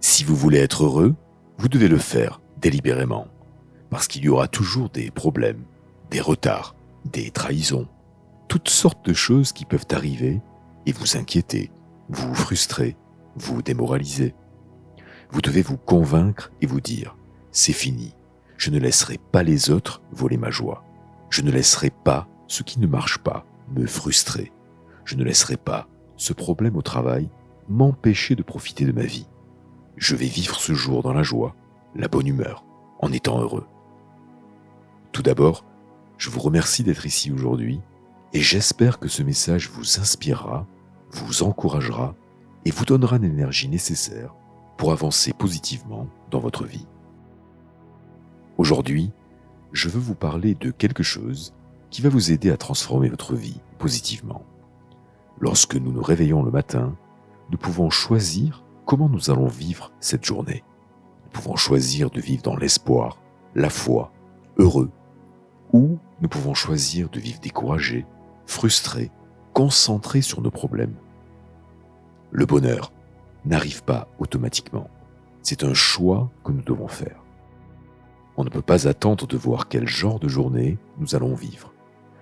Si vous voulez être heureux, vous devez le faire délibérément, parce qu'il y aura toujours des problèmes, des retards, des trahisons, toutes sortes de choses qui peuvent arriver et vous inquiéter, vous frustrer, vous démoraliser. Vous devez vous convaincre et vous dire « c'est fini, je ne laisserai pas les autres voler ma joie. Je ne laisserai pas ce qui ne marche pas me frustrer. Je ne laisserai pas ce problème au travail m'empêcher de profiter de ma vie. Je vais vivre ce jour dans la joie, la bonne humeur, en étant heureux. » Tout d'abord, je vous remercie d'être ici aujourd'hui et j'espère que ce message vous inspirera, vous encouragera et vous donnera l'énergie nécessaire pour avancer positivement dans votre vie. Aujourd'hui, je veux vous parler de quelque chose qui va vous aider à transformer votre vie positivement. Lorsque nous nous réveillons le matin, nous pouvons choisir comment nous allons vivre cette journée. Nous pouvons choisir de vivre dans l'espoir, la foi, heureux, ou nous pouvons choisir de vivre découragés, frustrés, concentrés sur nos problèmes. Le bonheur n'arrive pas automatiquement. C'est un choix que nous devons faire. On ne peut pas attendre de voir quel genre de journée nous allons vivre.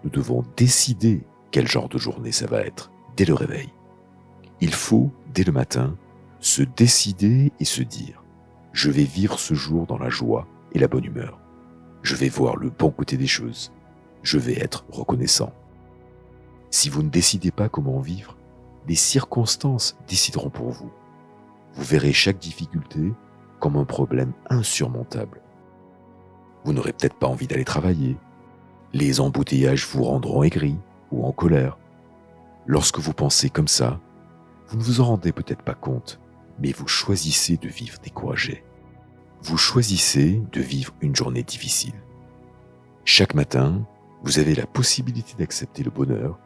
Nous devons décider quel genre de journée ça va être dès le réveil. Il faut, dès le matin, se décider et se dire « Je vais vivre ce jour dans la joie et la bonne humeur. Je vais voir le bon côté des choses. Je vais être reconnaissant. » Si vous ne décidez pas comment vivre, les circonstances décideront pour vous. Vous verrez chaque difficulté comme un problème insurmontable. Vous n'aurez peut-être pas envie d'aller travailler. Les embouteillages vous rendront aigris ou en colère. Lorsque vous pensez comme ça, vous ne vous en rendez peut-être pas compte, mais vous choisissez de vivre découragé. Vous choisissez de vivre une journée difficile. Chaque matin, vous avez la possibilité d'accepter le bonheur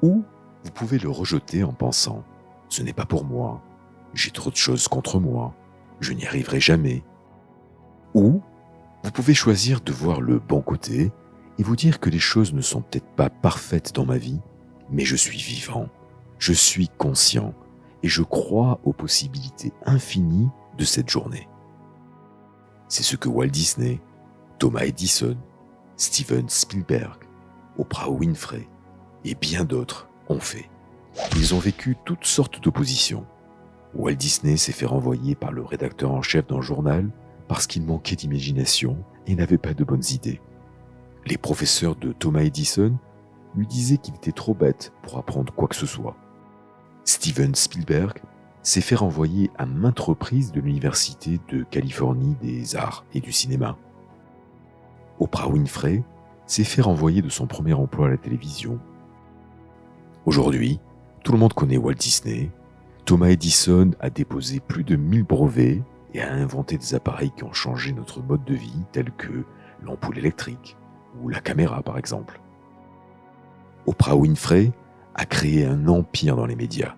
ou vous pouvez le rejeter en pensant « ce n'est pas pour moi, j'ai trop de choses contre moi, je n'y arriverai jamais ». Ou vous pouvez choisir de voir le bon côté et vous dire que les choses ne sont peut-être pas parfaites dans ma vie, mais je suis vivant, je suis conscient et je crois aux possibilités infinies de cette journée. C'est ce que Walt Disney, Thomas Edison, Steven Spielberg, Oprah Winfrey et bien d'autres ont fait. Ils ont vécu toutes sortes d'oppositions. Walt Disney s'est fait renvoyer par le rédacteur en chef d'un journal parce qu'il manquait d'imagination et n'avait pas de bonnes idées. Les professeurs de Thomas Edison lui disaient qu'il était trop bête pour apprendre quoi que ce soit. Steven Spielberg s'est fait renvoyer à maintes reprises de l'Université de Californie des arts et du cinéma. Oprah Winfrey s'est fait renvoyer de son premier emploi à la télévision. Aujourd'hui, tout le monde connaît Walt Disney. Thomas Edison a déposé plus de 1000 brevets et a inventé des appareils qui ont changé notre mode de vie, tels que l'ampoule électrique ou la caméra par exemple. Oprah Winfrey a créé un empire dans les médias.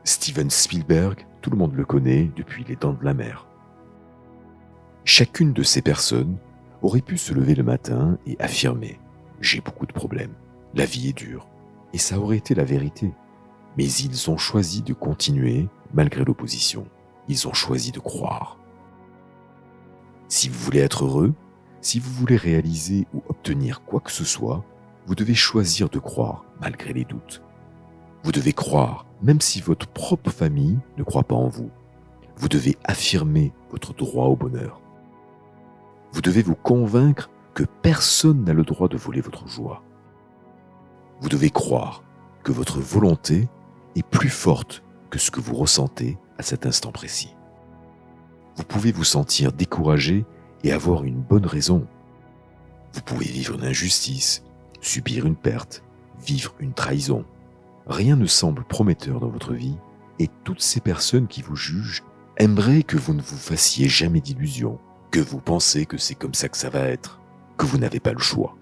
Steven Spielberg, tout le monde le connaît depuis Les Dents de la Mer. Chacune de ces personnes aurait pu se lever le matin et affirmer « j'ai beaucoup de problèmes, la vie est dure ». Et ça aurait été la vérité. Mais ils ont choisi de continuer malgré l'opposition. Ils ont choisi de croire. Si vous voulez être heureux, si vous voulez réaliser ou obtenir quoi que ce soit, vous devez choisir de croire malgré les doutes. Vous devez croire même si votre propre famille ne croit pas en vous. Vous devez affirmer votre droit au bonheur. Vous devez vous convaincre que personne n'a le droit de voler votre joie. Vous devez croire que votre volonté est plus forte que ce que vous ressentez à cet instant précis. Vous pouvez vous sentir découragé et avoir une bonne raison. Vous pouvez vivre une injustice, subir une perte, vivre une trahison. Rien ne semble prometteur dans votre vie et toutes ces personnes qui vous jugent aimeraient que vous ne vous fassiez jamais d'illusions, que vous pensez que c'est comme ça que ça va être, que vous n'avez pas le choix.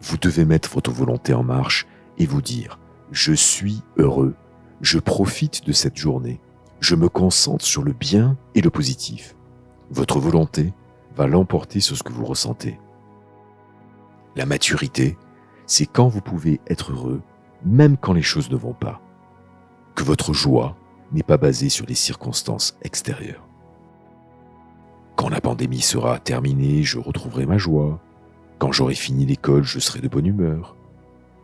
Vous devez mettre votre volonté en marche et vous dire « Je suis heureux, je profite de cette journée, je me concentre sur le bien et le positif. » Votre volonté va l'emporter sur ce que vous ressentez. La maturité, c'est quand vous pouvez être heureux, même quand les choses ne vont pas. Que votre joie n'est pas basé sur les circonstances extérieures. Quand la pandémie sera terminée, je retrouverai ma joie. Quand j'aurai fini l'école, je serai de bonne humeur.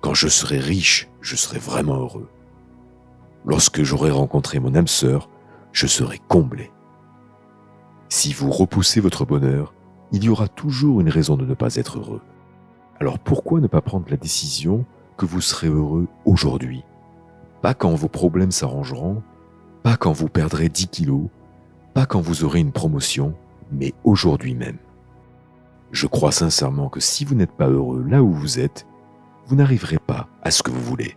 Quand je serai riche, je serai vraiment heureux. Lorsque j'aurai rencontré mon âme sœur, je serai comblé. Si vous repoussez votre bonheur, il y aura toujours une raison de ne pas être heureux. Alors pourquoi ne pas prendre la décision que vous serez heureux aujourd'hui? Pas quand vos problèmes s'arrangeront, pas quand vous perdrez 10 kilos, pas quand vous aurez une promotion, mais aujourd'hui même. Je crois sincèrement que si vous n'êtes pas heureux là où vous êtes, vous n'arriverez pas à ce que vous voulez.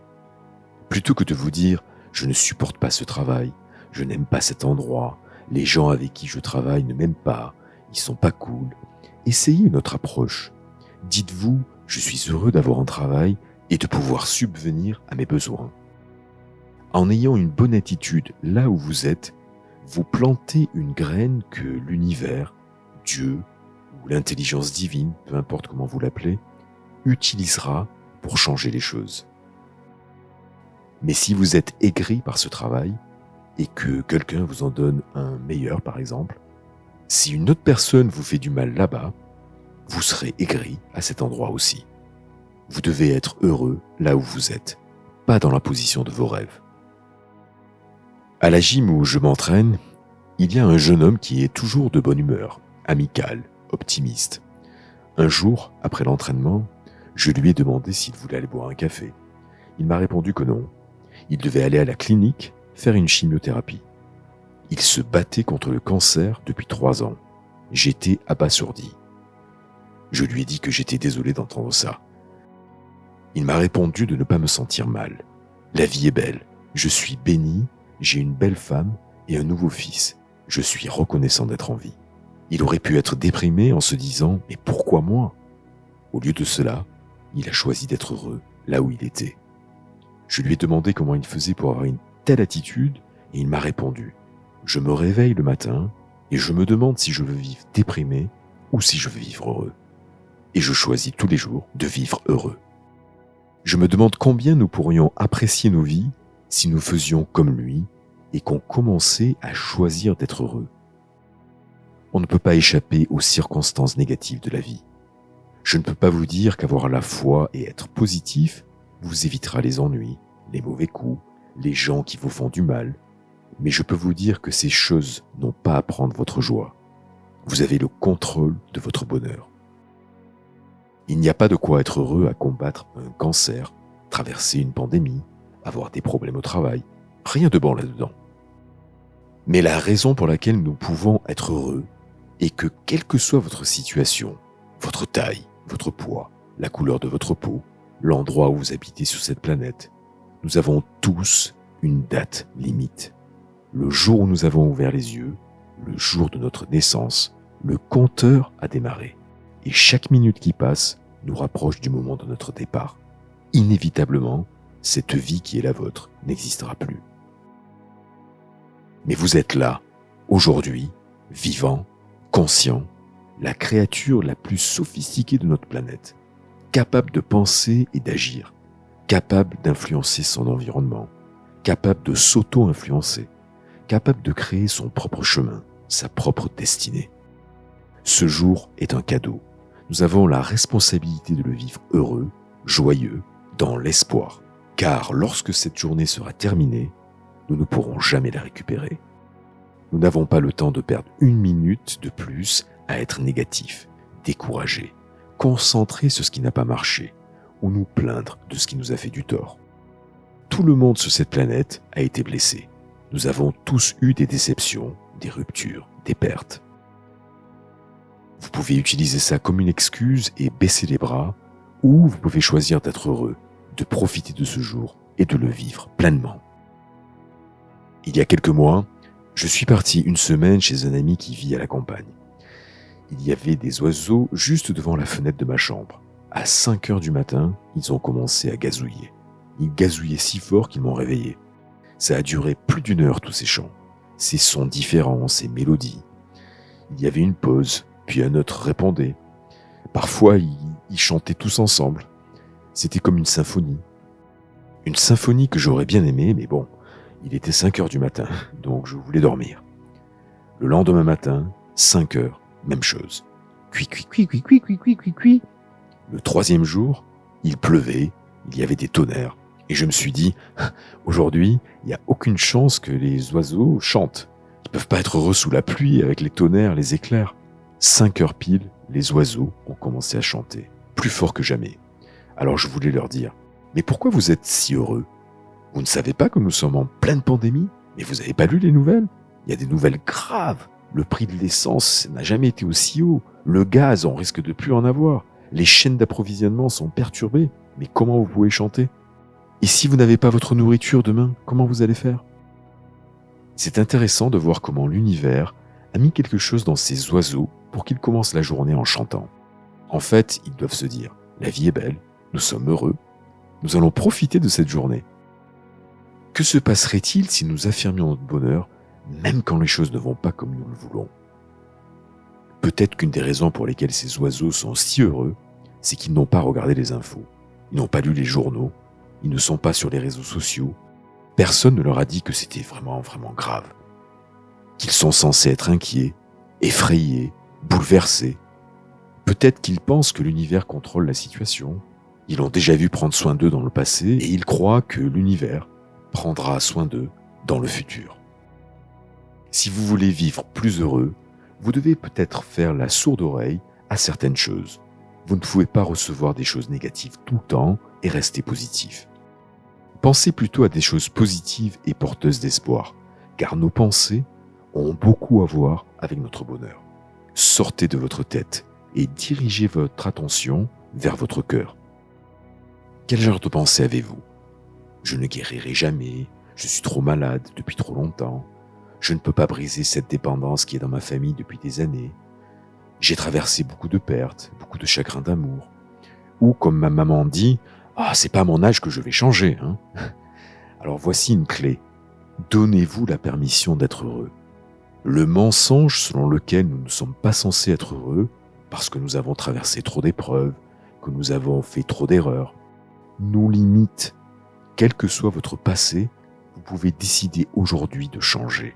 Plutôt que de vous dire « je ne supporte pas ce travail, je n'aime pas cet endroit, les gens avec qui je travaille ne m'aiment pas, ils sont pas cool », essayez une autre approche. Dites-vous « je suis heureux d'avoir un travail et de pouvoir subvenir à mes besoins ». En ayant une bonne attitude là où vous êtes, vous plantez une graine que l'univers, Dieu ou l'intelligence divine, peu importe comment vous l'appelez, utilisera pour changer les choses. Mais si vous êtes aigri par ce travail et que quelqu'un vous en donne un meilleur par exemple, si une autre personne vous fait du mal là-bas, vous serez aigri à cet endroit aussi. Vous devez être heureux là où vous êtes, pas dans la position de vos rêves. À la gym où je m'entraîne, il y a un jeune homme qui est toujours de bonne humeur, amical, optimiste. Un jour, après l'entraînement, je lui ai demandé s'il voulait aller boire un café. Il m'a répondu que non. Il devait aller à la clinique faire une chimiothérapie. Il se battait contre le cancer depuis 3 ans. J'étais abasourdi. Je lui ai dit que j'étais désolé d'entendre ça. Il m'a répondu de ne pas me sentir mal. La vie est belle. Je suis béni, j'ai une belle femme et un nouveau fils. Je suis reconnaissant d'être en vie. Il aurait pu être déprimé en se disant « mais pourquoi moi ?» Au lieu de cela, il a choisi d'être heureux là où il était. Je lui ai demandé comment il faisait pour avoir une telle attitude et il m'a répondu « je me réveille le matin et je me demande si je veux vivre déprimé ou si je veux vivre heureux. Et je choisis tous les jours de vivre heureux. Je me demande combien nous pourrions apprécier nos vies si nous faisions comme lui et qu'on commençait à choisir d'être heureux. On ne peut pas échapper aux circonstances négatives de la vie. Je ne peux pas vous dire qu'avoir la foi et être positif vous évitera les ennuis, les mauvais coups, les gens qui vous font du mal, mais je peux vous dire que ces choses n'ont pas à prendre votre joie. Vous avez le contrôle de votre bonheur. Il n'y a pas de quoi être heureux à combattre un cancer, traverser une pandémie, avoir des problèmes au travail. Rien de bon là-dedans. Mais la raison pour laquelle nous pouvons être heureux est que quelle que soit votre situation, votre taille, votre poids, la couleur de votre peau, l'endroit où vous habitez sur cette planète, nous avons tous une date limite. Le jour où nous avons ouvert les yeux, le jour de notre naissance, le compteur a démarré. Et chaque minute qui passe nous rapproche du moment de notre départ. Inévitablement, cette vie qui est la vôtre n'existera plus. Mais vous êtes là, aujourd'hui, vivant, conscient, la créature la plus sophistiquée de notre planète, capable de penser et d'agir, capable d'influencer son environnement, capable de s'auto-influencer, capable de créer son propre chemin, sa propre destinée. Ce jour est un cadeau. Nous avons la responsabilité de le vivre heureux, joyeux, dans l'espoir. Car lorsque cette journée sera terminée, nous ne pourrons jamais la récupérer. Nous n'avons pas le temps de perdre une minute de plus à être négatif, découragé, concentré sur ce qui n'a pas marché, ou nous plaindre de ce qui nous a fait du tort. Tout le monde sur cette planète a été blessé. Nous avons tous eu des déceptions, des ruptures, des pertes. Vous pouvez utiliser ça comme une excuse et baisser les bras, ou vous pouvez choisir d'être heureux, de profiter de ce jour et de le vivre pleinement. Il y a quelques mois, je suis parti une semaine chez un ami qui vit à la campagne. Il y avait des oiseaux juste devant la fenêtre de ma chambre. À 5 heures du matin, ils ont commencé à gazouiller. Ils gazouillaient si fort qu'ils m'ont réveillé. Ça a duré plus d'1 heure tous ces chants, ces sons différents, ces mélodies. Il y avait une pause, puis un autre répondait. Parfois, ils chantaient tous ensemble. C'était comme une symphonie. Une symphonie que j'aurais bien aimée, mais bon, Il était 5 heures du matin, donc je voulais dormir. Le lendemain matin, 5 heures, même chose. Cui, cui, cui, cui, cui, cui, cui, cui, cui. Le troisième jour, il pleuvait, il y avait des tonnerres. Et je me suis dit, aujourd'hui, il n'y a aucune chance que les oiseaux chantent. Ils ne peuvent pas être heureux sous la pluie avec les tonnerres, les éclairs. 5 heures pile, les oiseaux ont commencé à chanter, plus fort que jamais. Alors je voulais leur dire, mais pourquoi vous êtes si heureux? Vous ne savez pas que nous sommes en pleine pandémie? Mais vous n'avez pas lu les nouvelles? Il y a des nouvelles graves. Le prix de l'essence n'a jamais été aussi haut. Le gaz, on risque de plus en avoir. Les chaînes d'approvisionnement sont perturbées. Mais comment vous pouvez chanter? Et si vous n'avez pas votre nourriture demain, comment vous allez faire? C'est intéressant de voir comment l'univers a mis quelque chose dans ces oiseaux pour qu'ils commencent la journée en chantant. En fait, ils doivent se dire, la vie est belle, nous sommes heureux, nous allons profiter de cette journée. Que se passerait-il si nous affirmions notre bonheur, même quand les choses ne vont pas comme nous le voulons? Peut-être qu'une des raisons pour lesquelles ces oiseaux sont si heureux, c'est qu'ils n'ont pas regardé les infos, ils n'ont pas lu les journaux, ils ne sont pas sur les réseaux sociaux. Personne ne leur a dit que c'était vraiment grave. Qu'ils sont censés être inquiets, effrayés, bouleversés. Peut-être qu'ils pensent que l'univers contrôle la situation. Ils ont déjà vu prendre soin d'eux dans le passé et ils croient que l'univers prendra soin d'eux dans le futur. Si vous voulez vivre plus heureux, vous devez peut-être faire la sourde oreille à certaines choses. Vous ne pouvez pas recevoir des choses négatives tout le temps et rester positif. Pensez plutôt à des choses positives et porteuses d'espoir, car nos pensées ont beaucoup à voir avec notre bonheur. Sortez de votre tête et dirigez votre attention vers votre cœur. Quel genre de pensée avez-vous? Je ne guérirai jamais, je suis trop malade depuis trop longtemps, je ne peux pas briser cette dépendance qui est dans ma famille depuis des années, j'ai traversé beaucoup de pertes, beaucoup de chagrins d'amour. Ou comme ma maman dit, c'est pas à mon âge que je vais changer. Alors voici une clé. Donnez-vous la permission d'être heureux. Le mensonge selon lequel nous ne sommes pas censés être heureux, parce que nous avons traversé trop d'épreuves, que nous avons fait trop d'erreurs, nous limite. Quel que soit votre passé, vous pouvez décider aujourd'hui de changer.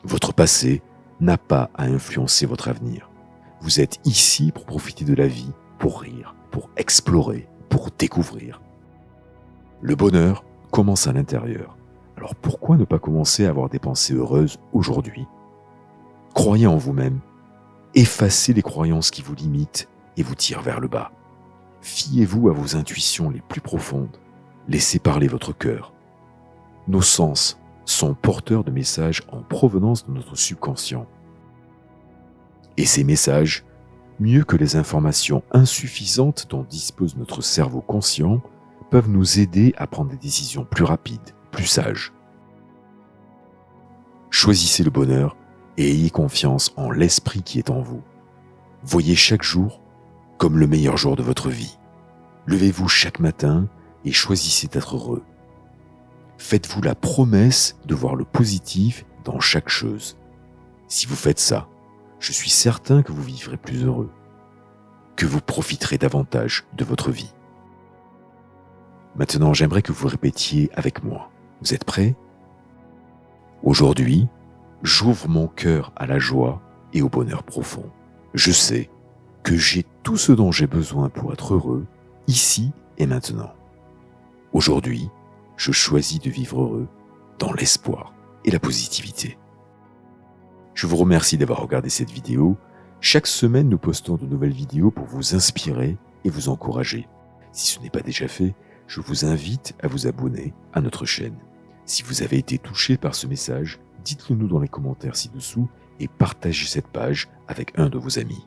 Votre passé n'a pas à influencer votre avenir. Vous êtes ici pour profiter de la vie, pour rire, pour explorer, pour découvrir. Le bonheur commence à l'intérieur. Alors pourquoi ne pas commencer à avoir des pensées heureuses aujourd'hui? Croyez en vous-même. Effacez les croyances qui vous limitent et vous tirent vers le bas. Fiez-vous à vos intuitions les plus profondes. Laissez parler votre cœur. Nos sens sont porteurs de messages en provenance de notre subconscient. Et ces messages, mieux que les informations insuffisantes dont dispose notre cerveau conscient, peuvent nous aider à prendre des décisions plus rapides, plus sages. Choisissez le bonheur et ayez confiance en l'esprit qui est en vous. Voyez chaque jour comme le meilleur jour de votre vie. Levez-vous chaque matin et choisissez d'être heureux. Faites-vous la promesse de voir le positif dans chaque chose. Si vous faites ça, je suis certain que vous vivrez plus heureux, que vous profiterez davantage de votre vie. Maintenant, j'aimerais que vous répétiez avec moi. Vous êtes prêts? Aujourd'hui, j'ouvre mon cœur à la joie et au bonheur profond. Je sais que j'ai tout ce dont j'ai besoin pour être heureux, ici et maintenant. Aujourd'hui, je choisis de vivre heureux dans l'espoir et la positivité. Je vous remercie d'avoir regardé cette vidéo. Chaque semaine, nous postons de nouvelles vidéos pour vous inspirer et vous encourager. Si ce n'est pas déjà fait, je vous invite à vous abonner à notre chaîne. Si vous avez été touché par ce message, dites-le nous dans les commentaires ci-dessous et partagez cette page avec un de vos amis.